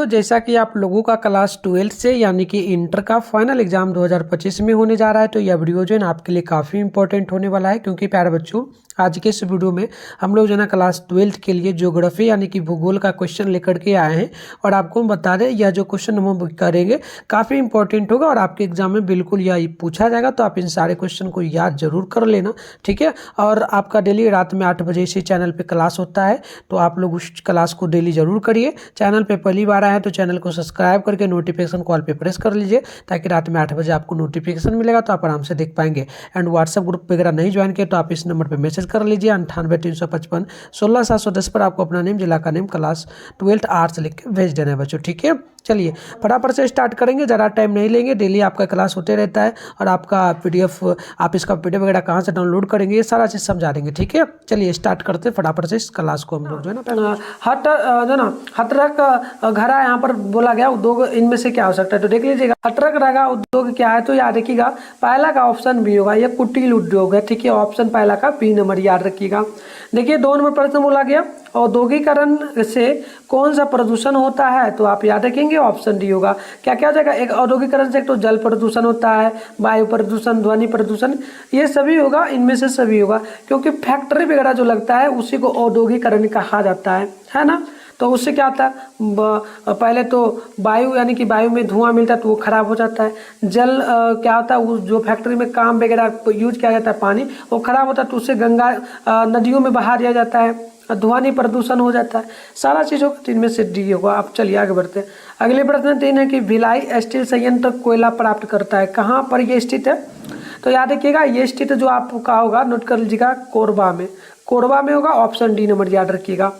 बच्चों, जैसा कि आप लोगों का क्लास 12 से यानी कि इंटर का फाइनल एग्जाम 2025 में होने जा रहा है, तो यह वीडियो जो है ना आपके लिए काफ़ी इंपॉर्टेंट होने वाला है। क्योंकि प्यारे बच्चों, आज के इस वीडियो में हम लोग जो है ना क्लास 12 के लिए ज्योग्राफी यानी कि भूगोल का क्वेश्चन लेकर के आए हैं। और आपको बता दें, यह जो क्वेश्चन हम करेंगे काफ़ी इंपॉर्टेंट होगा और आपके एग्जाम में बिल्कुल यह पूछा जाएगा। तो आप इन सारे क्वेश्चन को याद जरूर कर लेना, ठीक है। और आपका डेली रात में 8 बजे इसी चैनल पर क्लास होता है, तो आप लोग उस क्लास को डेली जरूर करिए। चैनल पे पहली बार आया है तो चैनल को सब्सक्राइब करके नोटिफिकेशन कॉल पे प्रेस कर लीजिए, ताकि रात में 8 बजे आपको नोटिफिकेशन मिलेगा तो आप आराम से देख पाएंगे। एंड व्हाट्सएप ग्रुप वगैरह नहीं ज्वाइन किए तो आप इस नंबर पे मैसेज कर लीजिए 98 355 16 710 पर। आपको अपना नेम, जिला का नेम, क्लास 12 आर्ट्स लिख के भेज देना है बच्चों, ठीक है। चलिए फटाफट से स्टार्ट करेंगे, ज़्यादा टाइम नहीं लेंगे। डेली आपका क्लास होते रहता है और आपका पीडीएफ, आप इसका पीडीएफ वगैरह कहाँ से डाउनलोड करेंगे ये सारा चीज़ समझा देंगे, ठीक है। चलिए स्टार्ट करते हैं फटाफट से इस क्लास को। हम लोग जो है ना हटरक घरा यहाँ पर बोला गया उद्योग, इनमें से क्या हो सकता है, तो देख लीजिएगा। हटरक घरा उद्योग क्या है, तो याद रखिएगा पहला का ऑप्शन बी होगा, ये कुटीर उद्योग है, ठीक है। ऑप्शन पहला का बी नंबर याद रखिएगा। देखिए 2 नंबर प्रश्न बोला गया, औद्योगिकरण से कौन सा प्रदूषण होता है, तो आप याद रखेंगे ऑप्शन डी होगा। क्या क्या हो जाएगा, एक औद्योगिकरण से एक तो जल प्रदूषण होता है, वायु प्रदूषण, ध्वनि प्रदूषण, ये सभी होगा, इनमें से सभी होगा। क्योंकि फैक्ट्री वगैरह जो लगता है उसी को औद्योगिकरण कहा जाता है ना। तो उससे क्या होता है, पहले तो वायु यानी कि वायु में धुआं मिलता है तो वो खराब हो जाता है। जल क्या होता है, वो जो फैक्ट्री में काम वगैरह यूज किया जाता है पानी, वो खराब होता है तो उससे गंगा नदियों में बहा दिया जाता है। ध्वनि प्रदूषण हो जाता है, सारा चीज़ों का इनमें से डी होगा। आप चलिए आगे बढ़ते हैं। अगले प्रश्न 3 है कि भिलाई स्टील संयंत्र कोयला प्राप्त करता है, कहाँ पर ये स्थित है, तो याद रखिएगा ये स्थित जो आपका होगा, नोट कर लीजिएगा, कोरबा में। कोरबा में होगा, ऑप्शन डी नंबर याद रखिएगा।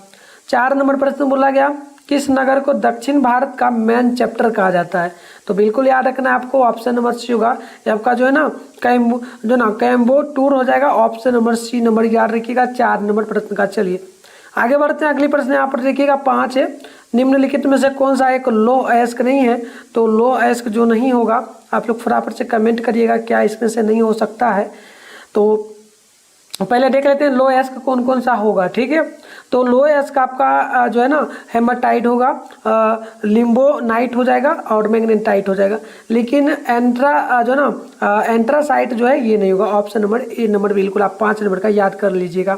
4 नंबर प्रश्न बोला गया, किस नगर को दक्षिण भारत का मैन चैप्टर कहा जाता है, तो बिल्कुल याद रखना है आपको, ऑप्शन नंबर सी होगा। आपका जो है ना कैम्बो टूर हो जाएगा, ऑप्शन नंबर सी नंबर याद रखिएगा 4 नंबर प्रश्न का। चलिए आगे बढ़ते हैं। अगली प्रश्न यहाँ पर देखिएगा 5 है, निम्नलिखित में से कौन सा एक लो अयस्क नहीं है, तो लो अयस्क जो नहीं होगा आप लोग फटाफट से कमेंट करिएगा क्या इसमें से नहीं हो सकता है। तो पहले देख लेते हैं लो अयस्क कौन कौन सा होगा, ठीक है। तो लो अयस्क आपका जो है ना हेमाटाइट होगा, लिम्बोनाइट हो जाएगा और मैग्नेटाइट हो जाएगा। लेकिन एंट्रा जो ना एंट्रासाइट जो है ये नहीं होगा, ऑप्शन नंबर ए नंबर बिल्कुल आप 5 नंबर का याद कर लीजिएगा,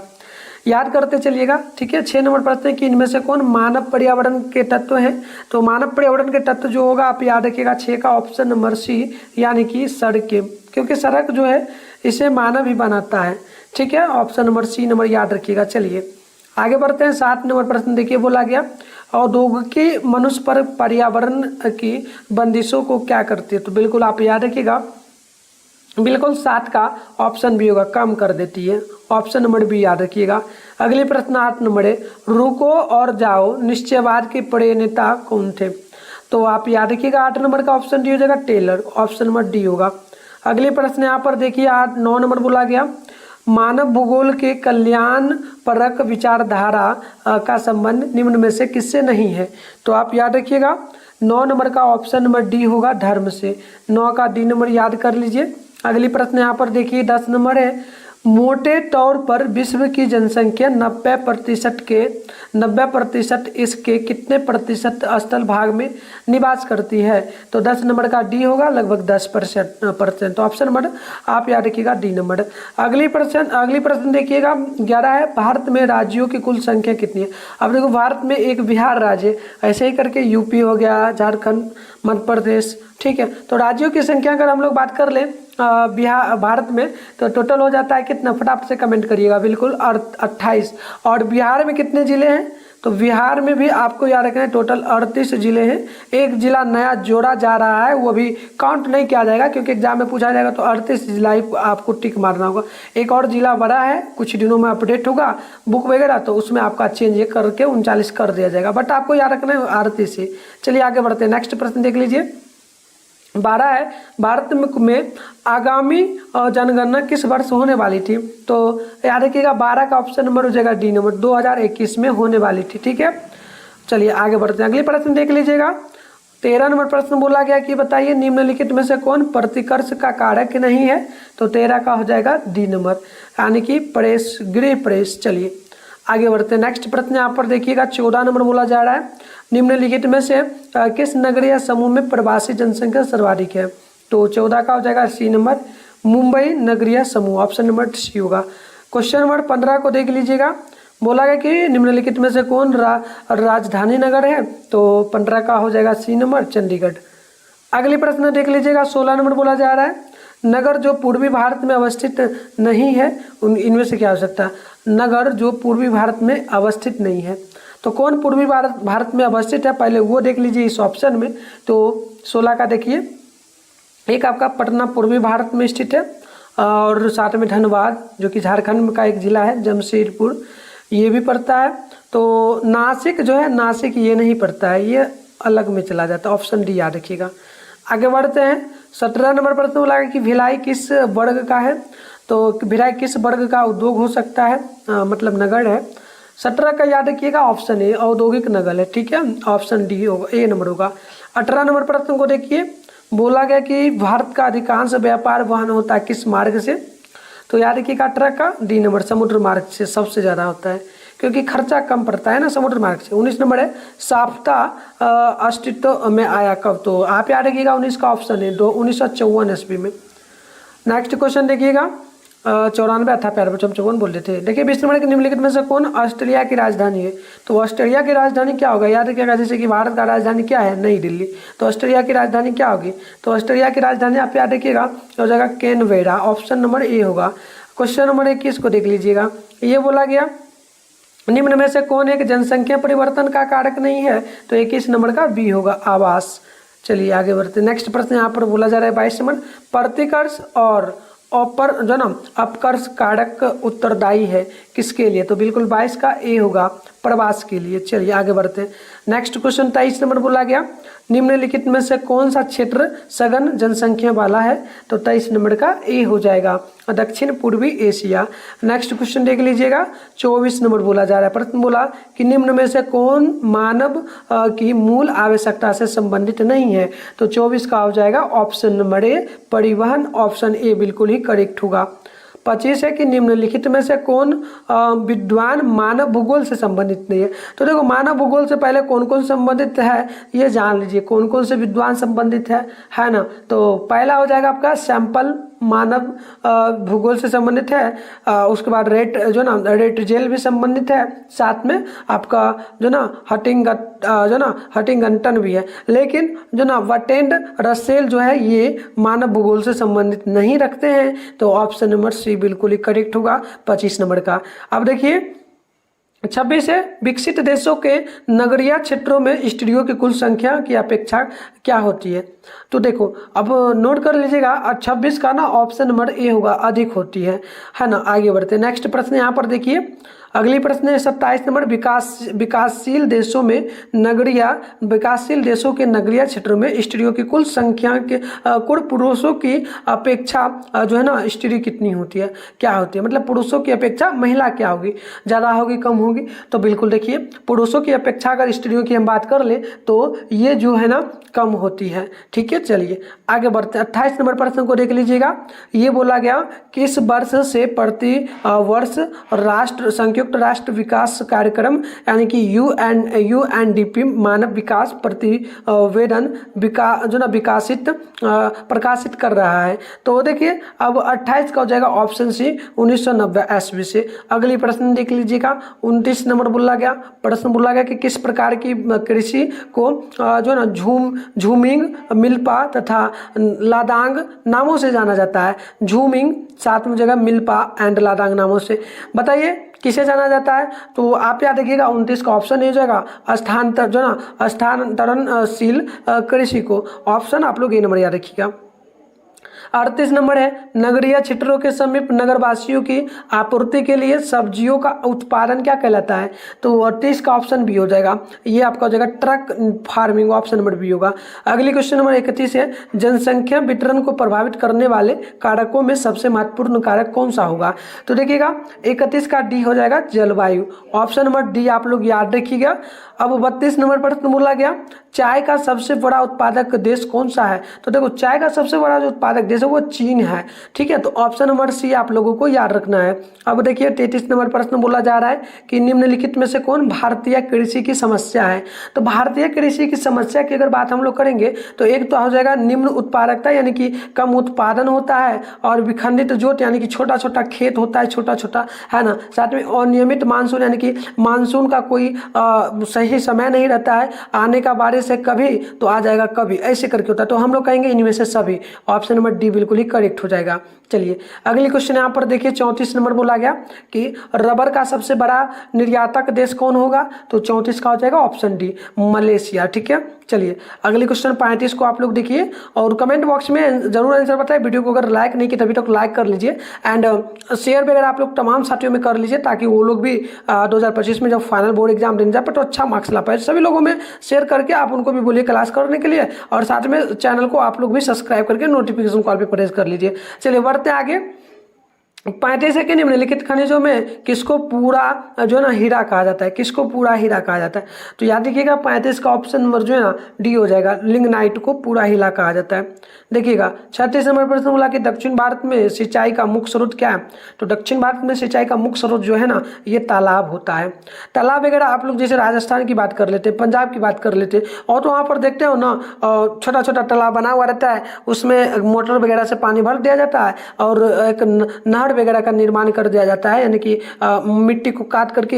याद करते चलिएगा, ठीक है। 6 नंबर प्रश्न है कि इनमें से कौन मानव पर्यावरण के तत्व हैं, तो मानव पर्यावरण के तत्व जो होगा आप याद रखिएगा 6 का ऑप्शन नंबर सी यानी कि सड़कें, क्योंकि सड़क जो है इसे मानव ही बनाता है, ठीक है। ऑप्शन नंबर सी नंबर याद रखिएगा। चलिए आगे बढ़ते हैं। 7 नंबर प्रश्न देखिए बोला गया, औद्योगिक मनुष्य पर पर्यावरण की बंदिशों को क्या करती है, तो बिल्कुल आप याद रखिएगा, बिल्कुल 7 का ऑप्शन बी होगा, कम कर देती है, ऑप्शन नंबर बी याद रखिएगा। अगले प्रश्न 8 नंबर है, रुको और जाओ निश्चयवाद के प्रणेता कौन थे, तो आप याद रखिएगा 8 नंबर का ऑप्शन डी हो जाएगा टेलर, ऑप्शन नंबर डी होगा। अगले प्रश्न यहाँ पर देखिए 9 नंबर बोला गया, मानव भूगोल के कल्याण परक विचारधारा का संबंध निम्न में से किससे नहीं है, तो आप याद रखिएगा 9 नंबर का ऑप्शन नंबर डी होगा, धर्म से। 9 का डी नंबर याद कर लीजिए। अगली प्रश्न यहाँ पर देखिए 10 नंबर है, मोटे तौर पर विश्व की जनसंख्या 90% इसके कितने प्रतिशत स्थल भाग में निवास करती है, तो 10 नंबर का डी होगा, लगभग 10%। ऑप्शन नंबर आप याद रखिएगा डी नंबर। अगली प्रश्न देखिएगा 11 है, भारत में राज्यों की कुल संख्या कितनी है। अब देखो भारत में एक बिहार राज्य, ऐसे ही करके यूपी हो गया, झारखंड, मध्य प्रदेश, ठीक है। तो राज्यों की संख्या अगर हम लोग बात कर लें भारत में, तो टोटल हो जाता है कितना, फटाफट से कमेंट करिएगा, बिल्कुल 28। और बिहार में कितने जिले हैं, तो बिहार में भी आपको याद रखना है टोटल 38 जिले हैं। एक जिला नया जोड़ा जा रहा है, वो भी काउंट नहीं किया जाएगा क्योंकि एग्जाम में पूछा जाएगा, तो 38 जिला ही आपको टिक मारना होगा। एक और जिला बड़ा है, कुछ दिनों में अपडेट होगा बुक वगैरह, तो उसमें आपका चेंज करके 39 कर दिया जाएगा, बट आपको याद रखना है 38 ही। चलिए आगे बढ़ते हैं। नेक्स्ट प्रश्न देख लीजिए 12 है, भारत में आगामी जनगणना किस वर्ष होने वाली थी, तो याद रखिएगा 12 का ऑप्शन नंबर हो जाएगा डी नंबर, 2021 में होने वाली थी, ठीक है। चलिए आगे बढ़ते हैं। अगले प्रश्न देख लीजिएगा 13 नंबर प्रश्न बोला गया कि बताइए निम्नलिखित में से कौन प्रतिकर्ष का कारक नहीं है, तो 13 का हो जाएगा डी नंबर, यानी कि प्रेस, गृह प्रेस। चलिए आगे बढ़ते हैं। नेक्स्ट प्रश्न यहाँ पर देखिएगा 14 नंबर बोला जा रहा है, निम्नलिखित में से किस नगरीय समूह में प्रवासी जनसंख्या सर्वाधिक है? तो 14 का हो जाएगा सी नंबर, मुंबई नगरीय समूह, ऑप्शन नंबर सी होगा। क्वेश्चन नंबर 15 को देख लीजिएगा। बोला गया कि निम्नलिखित में से कौन राजधानी नगर है? तो 15 का हो जाएगा सी नंबर, चंडीगढ़। अगली प्रश्न देख लीजिएगा, 16 नंबर बोला जा रहा है, नगर जो पूर्वी भारत में अवस्थित नहीं है इनमें से क्या हो सकता है? नगर जो पूर्वी भारत में अवस्थित नहीं है, तो कौन पूर्वी भारत में अवस्थित है पहले वो देख लीजिए इस ऑप्शन में। तो 16 का देखिए, एक आपका पटना पूर्वी भारत में स्थित है, और साथ में धनबाद जो कि झारखंड का एक जिला है, जमशेदपुर ये भी पड़ता है। तो नासिक जो है, नासिक ये नहीं पड़ता है, ये अलग में चला जाता है, ऑप्शन डी याद रखिएगा। आगे बढ़ते हैं, 17 नंबर प्रश्न बोला कि भिलाई किस वर्ग का है? तो भिलाई किस वर्ग का उद्योग हो सकता है, मतलब नगर है? 17 का याद रखिएगा, ऑप्शन ए औद्योगिक नगर है, ठीक है, ऑप्शन डी होगा, ए नंबर होगा। 18 नंबर प्रश्न को देखिए, बोला गया कि भारत का अधिकांश व्यापार वहन होता है किस मार्ग से? तो याद रखिएगा 18 का डी नंबर, समुद्र मार्ग से सबसे ज़्यादा होता है, क्योंकि खर्चा कम पड़ता है ना समुद्र मार्ग से। 19 नंबर है, साफ्ता अस्तित्व में आया कब? तो आप याद रखिएगा 19 का ऑप्शन है 1954 ईस्वी में। नेक्स्ट क्वेश्चन देखिएगा, 94 था, प्यार बच्चों 54 बोल रहे थे। देखिए 20 नंबर के निम्नलिखित में से कौन ऑस्ट्रेलिया की राजधानी है? तो ऑस्ट्रेलिया की राजधानी क्या होगा? याद रखिएगा, जैसे कि भारत का राजधानी क्या है, नई दिल्ली, तो ऑस्ट्रेलिया की राजधानी क्या होगी? तो ऑस्ट्रेलिया की राजधानी आप याद रखिएगा हो जाएगा कैनबेरा, ऑप्शन नंबर ए होगा। क्वेश्चन नंबर 21 को देख लीजिएगा, ये बोला गया निम्न में से कौन एक जनसंख्या परिवर्तन का कारक नहीं है? तो 21 नंबर का बी होगा, आवास। चलिए आगे बढ़ते, नेक्स्ट प्रश्न यहाँ पर बोला जा रहा है 22 नंबर, प्रतिकर्ष और अपर जो ना अपकर्ष कारक उत्तरदायी है किसके लिए? तो बिल्कुल 22 का ए होगा, प्रवास के लिए। चलिए आगे बढ़ते हैं, नेक्स्ट क्वेश्चन 23 नंबर बोला गया, निम्नलिखित में से कौन सा क्षेत्र सघन जनसंख्या वाला है? तो 23 नंबर का ए हो जाएगा, दक्षिण पूर्वी एशिया। नेक्स्ट क्वेश्चन देख लीजिएगा, 24 नंबर बोला जा रहा है, प्रश्न बोला कि निम्न में से कौन मानव की मूल आवश्यकता से संबंधित नहीं है? तो 24 का हो जाएगा ऑप्शन नंबर ए, परिवहन, ऑप्शन ए बिल्कुल ही करेक्ट होगा। 25 है कि निम्नलिखित में से कौन विद्वान मानव भूगोल से संबंधित नहीं है? तो देखो मानव भूगोल से पहले कौन कौन संबंधित है ये जान लीजिए, कौन कौन से विद्वान संबंधित है ना। तो पहला हो जाएगा आपका सैंपल, मानव भूगोल से संबंधित है। उसके बाद रेट जो ना रेटजेल भी संबंधित है, साथ में आपका जो ना हटिंगटन भी है। लेकिन जो ना वटेंड रसेल जो है ये मानव भूगोल से संबंधित नहीं रखते हैं, तो ऑप्शन नंबर सी बिल्कुल ही करेक्ट होगा 25 नंबर का। अब देखिए 26 है, विकसित देशों के नगरीय क्षेत्रों में स्त्रियों की कुल संख्या की अपेक्षा क्या होती है? तो देखो अब नोट कर लीजिएगा, 26 का ना ऑप्शन नंबर ए होगा, अधिक होती है ना। आगे बढ़ते हैं, नेक्स्ट प्रश्न यहाँ पर देखिए, अगली प्रश्न है 27 नंबर, विकासशील देशों के नगरीय क्षेत्रों में स्त्रियों की कुल संख्या के कुल पुरुषों की अपेक्षा जो है ना स्त्री कितनी होती है, क्या होती है? मतलब पुरुषों की अपेक्षा महिला क्या होगी, ज़्यादा होगी कम होगी? तो बिल्कुल देखिए पुरुषों की अपेक्षा अगर स्त्रियों की हम बात कर ले तो ये जो है ना कम होती है, ठीक है। चलिए आगे बढ़ते हैं, 28 नंबर प्रश्न को देख लीजिएगा, ये बोला गया किस वर्ष से प्रति वर्ष संयुक्त राष्ट्र विकास कार्यक्रम यानी कि यूएनडीपी मानव विकास प्रतिवेदन प्रकाशित कर रहा है? तो देखिए अब 28 का हो जाएगा ऑप्शन सी 1990 ईस्वी से। अगली प्रश्न देख लीजिएगा, 29 नंबर बोला गया, प्रश्न बोला गया कि किस प्रकार की कृषि को जो ना झूमिंग, मिल्पा तथा लादांग नामों से जाना जाता है? झूमिंग साथ में जगह मिल्पा एंड लादांग नामों से, बताइए किसे जाना जाता है? तो आप याद रखिएगा 29 का ऑप्शन हो जाएगा स्थानांतरणशील कृषि को, ऑप्शन आप लोग ये नंबर याद रखिएगा। 38 नंबर है, नगरीय क्षेत्रों के समीप नगरवासियों की आपूर्ति के लिए सब्जियों का उत्पादन क्या कहलाता है? तो 38 का ऑप्शन बी हो जाएगा, ये आपका हो जाएगा truck farming, option number B होगा। अगली क्वेश्चन नंबर 31 है, जनसंख्या वितरण को प्रभावित करने वाले कारकों में सबसे महत्वपूर्ण कारक कौन सा होगा? तो देखिएगा 31 का डी हो जाएगा जलवायु, ऑप्शन नंबर डी आप लोग याद रखिएगा। अब 32 नंबर प्रश्न बोला गया, चाय का सबसे बड़ा उत्पादक देश कौन सा है? तो देखो चाय का सबसे बड़ा जो उत्पादक देश है वो चीन है। ठीक है, तो ऑप्शन नंबर सी आप लोगों को याद रखना है। अब देखिए 33 नंबर प्रश्न बोला जा रहा है कि निम्नलिखित में से कौन भारतीय कृषि की समस्या है। तो भारतीय कृषि की समस्या की अगर बात हम लोग करेंगे तो एक तो हो जाएगा निम्न उत्पादकता, यानी कि कम उत्पादन होता है, और विखंडित जोत यानी कि छोटा छोटा खेत होता है, छोटा छोटा, है ना। साथ में अनियमित मानसून, यानी कि मानसून का कोई सही समय नहीं रहता है, आने का बारिश है कभी तो आ जाएगा कभी, ऐसे करके होता है। तो हम लोग कहेंगे इनमें से सभी, ऑप्शन नंबर डी बिल्कुल ही करेक्ट हो जाएगा। चलिए अगली क्वेश्चन यहाँ पर देखिए 34 नंबर बोला गया कि रबर का सबसे बड़ा निर्यातक देश कौन होगा। तो 34 का हो जाएगा ऑप्शन डी, मलेशिया। ठीक है, चलिए अगली क्वेश्चन 35 को आप लोग देखिए और कमेंट बॉक्स में जरूर आंसर बताएं। वीडियो को अगर लाइक नहीं किया तभी तक लाइक कर लीजिए एंड शेयर वगैरह आप लोग तमाम साथियों में कर लीजिए, ताकि वो लोग भी 2025 में जब फाइनल बोर्ड एग्जाम देने जाए तो अच्छा मार्क्स ला पाए। सभी लोगों में शेयर करके आप उनको भी बोलिए क्लास करने के लिए, और साथ में चैनल को आप लोग भी सब्सक्राइब करके नोटिफिकेशन कॉल पे प्रेस कर लीजिए। चलिए बढ़ते आगे। 35 है कि निम्नलिखित खनिजों में किसको पूरा जो है ना हीरा कहा जाता है, किसको पूरा हीरा कहा जाता है। तो याद रखिएगा 35 का ऑप्शन नंबर जो है ना डी हो जाएगा, लिग्नाइट को पूरा हीरा कहा जाता है। देखिएगा 36 नंबर प्रश्न बोला कि दक्षिण भारत में सिंचाई का मुख्य स्रोत क्या है। तो दक्षिण भारत में सिंचाई का मुख्य स्रोत जो है ना ये तालाब होता है। तालाब वगैरह आप लोग जैसे राजस्थान की बात कर लेते, पंजाब की बात कर लेते, और तो वहाँ पर देखते हो ना छोटा छोटा तालाब बना हुआ रहता है, उसमें मोटर वगैरह से पानी भर दिया जाता है और एक नहर वगैरह का निर्माण कर दिया जाता है, यानी कि मिट्टी को काट करके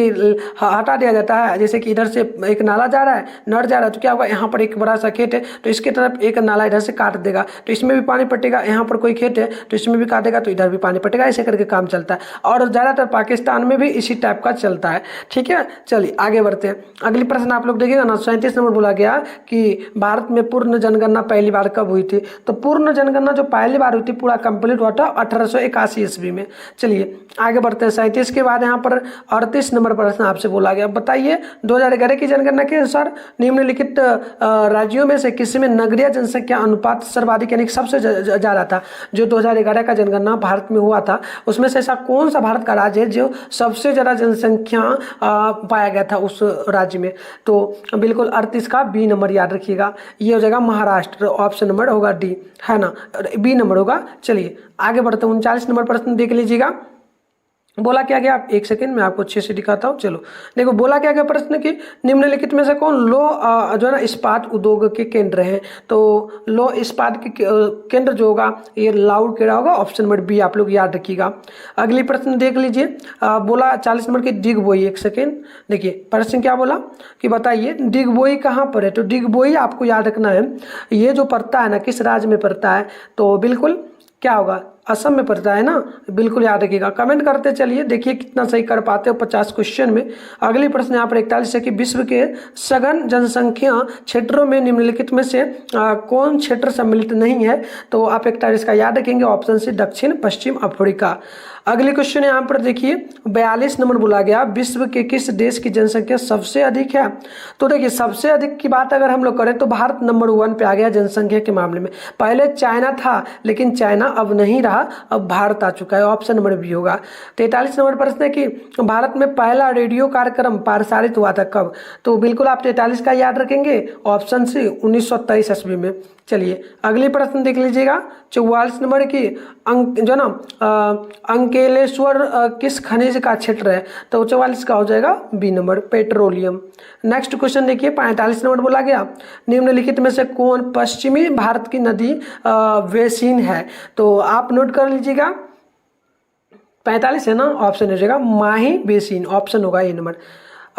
हटा दिया जाता है। जैसे कि इधर से एक नाला जा रहा है, नहर जा रहा है, तो क्या होगा यहाँ पर एक बड़ा सा खेत है तो इसके तरफ एक नाला इधर से काट देगा तो इसमें भी पानी पटेगा, यहाँ पर कोई खेत है तो इसमें भी काटेगा तो इधर भी पानी पटेगा, ऐसे करके काम चलता है। और ज़्यादातर पाकिस्तान में भी इसी टाइप का चलता है। ठीक है, चलिए आगे बढ़ते हैं। अगली प्रश्न आप लोग देखिएगा ना 37 नंबर बोला गया कि भारत में पूर्ण जनगणना पहली बार कब हुई थी। तो पूर्ण जनगणना जो पहली बार हुई थी पूरा कंप्लीट हुआ था 1881 ईस्वी में। चलिए आगे बढ़ते हैं। 37 के बाद यहाँ पर 38 नंबर प्रश्न आपसे बोला गया, बताइए 2011 की जनगणना के अनुसार निम्नलिखित राज्यों में से किसी में नगरीय जनसंख्या अनुपात सर्वाधिक यानी सबसे ज़्यादा था। जो 2011 का जनगणना भारत में हुआ था उसमें से ऐसा कौन सा भारत का राज्य है जो सबसे ज़्यादा जनसंख्या पाया गया था उस राज्य में। तो बिल्कुल 38 का बी नंबर याद रखिएगा, ये हो जाएगा महाराष्ट्र, ऑप्शन नंबर होगा डी, है ना, बी नंबर होगा। चलिए आगे बढ़ते हैं। 39 नंबर प्रश्न देख लीजिएगा, बोला क्या गया, आप एक सेकंड में आपको अच्छे से दिखाता हूँ। चलो देखो बोला क्या गया प्रश्न कि निम्नलिखित में से कौन लो जो है ना इस्पात उद्योग के केंद्र हैं। तो लो इस्पात के केंद्र जो होगा ये लाउरकेला होगा, ऑप्शन नंबर बी आप लोग याद रखिएगा। अगली प्रश्न देख लीजिए, बोला 40 नंबर की डिगबोई, एक सेकेंड देखिए प्रश्न क्या बोला कि बताइए डिगबोई कहाँ पर है। तो डिगबोई आपको याद रखना है, ये जो पड़ता है ना किस राज्य में पड़ता है। तो बिल्कुल क्या होगा, असम में पड़ता है ना, बिल्कुल याद रखिएगा। कमेंट करते चलिए, देखिए कितना सही कर पाते हो 50 क्वेश्चन में। अगली प्रश्न यहाँ पर 41 है कि विश्व के सघन जनसंख्या क्षेत्रों में निम्नलिखित में से कौन क्षेत्र सम्मिलित नहीं है। तो आप 41 का याद रखेंगे, ऑप्शन सी दक्षिण पश्चिम अफ्रीका। अगली क्वेश्चन यहाँ पर देखिए 42 नंबर बोला गया, विश्व के किस देश की जनसंख्या सबसे अधिक है। तो देखिए सबसे अधिक की बात अगर हम लोग करें तो भारत नंबर 1 पे आ गया जनसंख्या के मामले में। पहले चाइना था लेकिन चाइना अब नहीं रहा, अब भारत आ चुका है, ऑप्शन नंबर बी होगा। 43 नंबर प्रश्न है कि भारत में पहला रेडियो कार्यक्रम प्रसारित हुआ था कब। तो बिल्कुल आप 43 का याद रखेंगे, ऑप्शन सी 1923 ईस्वी में। चलिए अगली प्रश्न देख लीजिएगा 44 नंबर की जो ना अंकेलेश्वर किस खनिज का क्षेत्र है। तो 44 का हो जाएगा B number petroleum. Next question देखिए 45 नंबर बोला गया, निम्नलिखित में से कौन पश्चिमी भारत की नदी बेसिन है। तो आप नोट कर लीजिएगा 45 है ना, ऑप्शन हो जाएगा माही बेसिन, ऑप्शन होगा ए नंबर।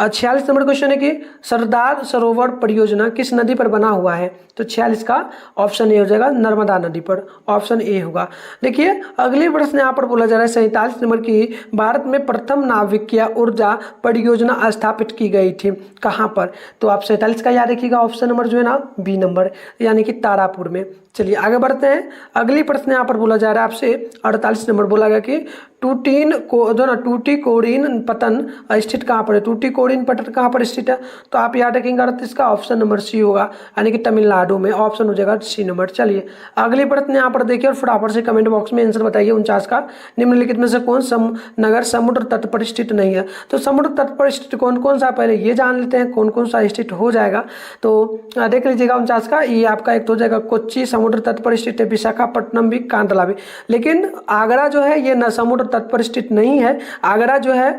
46 नंबर क्वेश्चन है कि सरदार सरोवर परियोजना किस नदी पर बना हुआ है। तो 46 का ऑप्शन ए हो जाएगा नर्मदा नदी पर, ऑप्शन ए होगा। देखिए अगली प्रश्न यहाँ पर बोला जा रहा है 47 नंबर की, भारत में प्रथम नाभिकीय ऊर्जा परियोजना स्थापित की गई थी कहाँ पर। तो आप 47 का याद रखिएगा, ऑप्शन नंबर जो है ना बी नंबर, यानी कि तारापुर में। चलिए आगे बढ़ते हैं। अगली प्रश्न यहाँ पर बोला जा रहा है आपसे 48 नंबर बोला गया कि टूटीन को जो ना टूटीकोरिन पतन स्थित कहाँ पर है, टूटीकोरिन पतन कहाँ पर स्थित है, तो आप याद रखेंगे अर्थ इसका ऑप्शन नंबर सी होगा, यानी कि तमिलनाडु में, ऑप्शन हो जाएगा सी नंबर। चलिए अगली प्रश्न यहाँ पर देखिए और फटाफट से कमेंट बॉक्स में आंसर बताइए 49 का। निम्नलिखित में से कौन नगर समुद्र तट पर स्थित नहीं है, तो समुद्र तट पर स्थित कौन कौन सा, पहले ये जान लेते हैं कौन कौन सा स्थित हो जाएगा। तो देख लीजिएगा 49 का, ये आपका एक तो हो जाएगा कोच्चि समुद्र तट पर स्थित है, विशाखापट्टनम भी, कांडला भी। लेकिन आगरा जो है ये न समुद्र तट पर स्थित नहीं है, आगरा जो है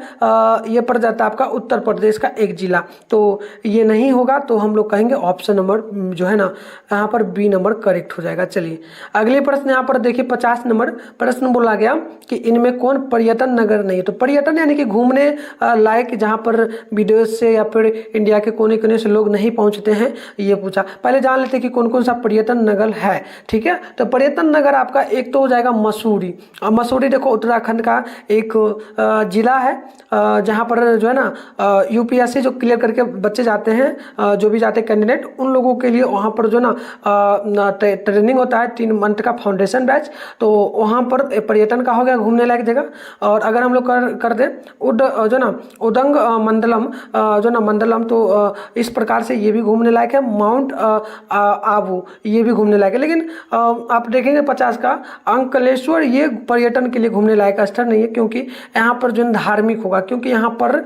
ये पड़ जाता है आपका उत्तर प्रदेश का एक जिला, तो ये नहीं होगा। तो हम लोग कहेंगे ऑप्शन नंबर जो है ना यहाँ पर बी नंबर करेक्ट हो जाएगा। चलिए अगले प्रश्न यहाँ पर देखिए 50 नंबर प्रश्न बोला गया कि इनमें कौन पर्यटन नगर नहीं है, तो पर्यटन यानी कि घूमने लायक जहाँ पर विदेश से या फिर इंडिया के कोने कोने से लोग नहीं पहुँचते हैं, ये पूछा। पहले जान लेते हैं कि कौन कौन सा पर्यटन नगर है, ठीक है। तो पर्यटन नगर आपका एक तो हो जाएगा मसूरी, और मसूरी देखो उत्तराखंड का एक जिला है, जहाँ पर जो है ना यूपीएससी जो क्लियर करके बच्चे जाते हैं, जो भी जाते हैं कैंडिडेट, उन लोगों के लिए वहाँ पर जो ना ट्रेनिंग होता है 3 मंथ का फाउंडेशन बैच, तो वहाँ पर पर्यटन का हो गया घूमने लायक जगह। और अगर हम लोग कर दें जो ना उदंग मंडलम जो ना मंडलम, तो इस प्रकार से ये भी घूमने लायक है। माउंट आबू ये भी घूमने लायक है। लेकिन आप देखेंगे 50 का अंकलेश्वर ये पर्यटन के लिए घूमने लायक स्थल नहीं है, क्योंकि यहाँ पर जो धार्मिक होगा, क्योंकि यहाँ पर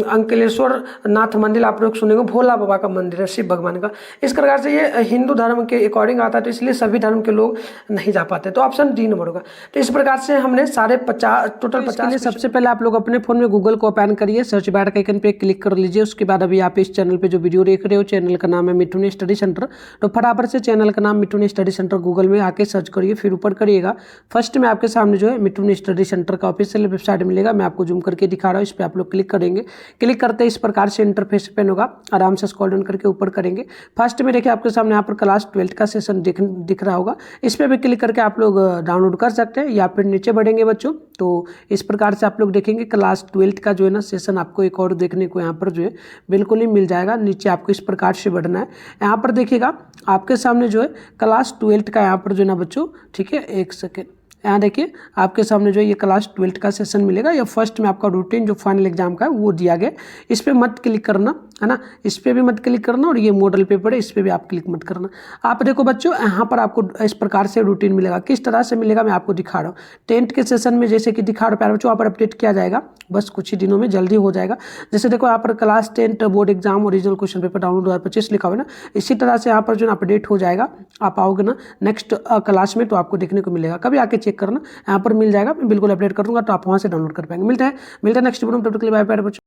अंकलेश्वर नाथ मंदिर आप लोग सुनेंगे, भोला बाबा का मंदिर है, शिव भगवान का। इस प्रकार से ये हिंदू धर्म के अकॉर्डिंग आता है, तो इसलिए सभी धर्म के लोग नहीं जा पाते, तो ऑप्शन डी नंबर होगा। तो इस प्रकार से हमने सारे 50 टोटल 50। सबसे पहले आप लोग अपने फोन में गूगल को ओपन करिए, सर्च बार के आइकन पे क्लिक कर लीजिए। उसके बाद अभी आप इस चैनल पे जो वीडियो देख रहे हो, चैनल का नाम है मिठुन स्टडी सेंटर, तो फटाफट से चैनल का नाम मिठुन स्टडी सेंटर गूगल में आके सर्च करिए, फिर ऊपर करिएगा। फर्स्ट में आपके सामने जो है मिठुन स्टडी सेंटर का ऑफिशियल वेबसाइट मिलेगा, मैं आपको जूम करके दिखा रहा हूँ। इस पर आप लोग क्लिक करेंगे, क्लिक करते इस प्रकार से इंटरफेस पेन होगा, आराम से स्क्रॉल डाउन करके ऊपर करेंगे। फर्स्ट में देखिए आपके सामने यहाँ पर क्लास 12 का सेशन दिख रहा होगा, इस पर भी क्लिक करके आप लोग डाउनलोड कर सकते हैं, या फिर नीचे बढ़ेंगे बच्चों तो इस प्रकार से आप लोग देखेंगे क्लास 12 का जो है ना सेशन आपको एक और देखने को यहाँ पर जो है बिल्कुल ही मिल जाएगा। नीचे आपको इस प्रकार से बढ़ना है, यहाँ पर देखिएगा आपके सामने जो है क्लास 12 का यहाँ पर जो है ना बच्चों, ठीक है, एक सेकेंड, यहाँ देखिए आपके सामने जो ये क्लास 12 का सेशन मिलेगा। या फर्स्ट में आपका रूटीन जो फाइनल एग्जाम का है वो दिया गया, इस पर मत क्लिक करना है ना, इस पर भी मत क्लिक करना, और ये मॉडल पेपर है इस पर भी आप क्लिक मत करना। आप देखो बच्चों यहाँ पर आपको इस प्रकार से रूटीन मिलेगा, किस तरह से मिलेगा मैं आपको दिखा रहा हूँ। 10th के सेशन में जैसे कि दिखा रहा हूँ प्यारे बच्चों, यहाँ पर अपडेट किया जाएगा, बस कुछ ही दिनों में जल्दी हो जाएगा। जैसे देखो यहाँ पर class 10 board exam original question paper download 2025 लिखा हुआ है ना, इसी तरह से यहाँ पर जो अपडेट हो जाएगा। आप आओगे ना नेक्स्ट क्लास में तो आपको देखने को मिलेगा, कभी आके चेक करना, यहाँ पर मिल जाएगा, मैं बिल्कुल अपडेट कर दूंगा, तो आप वहाँ से डाउनलोड कर पाएंगे। मिलते हैं नेक्स्ट वीडियो में, तब तक के लिए बाय बाय बच्चों।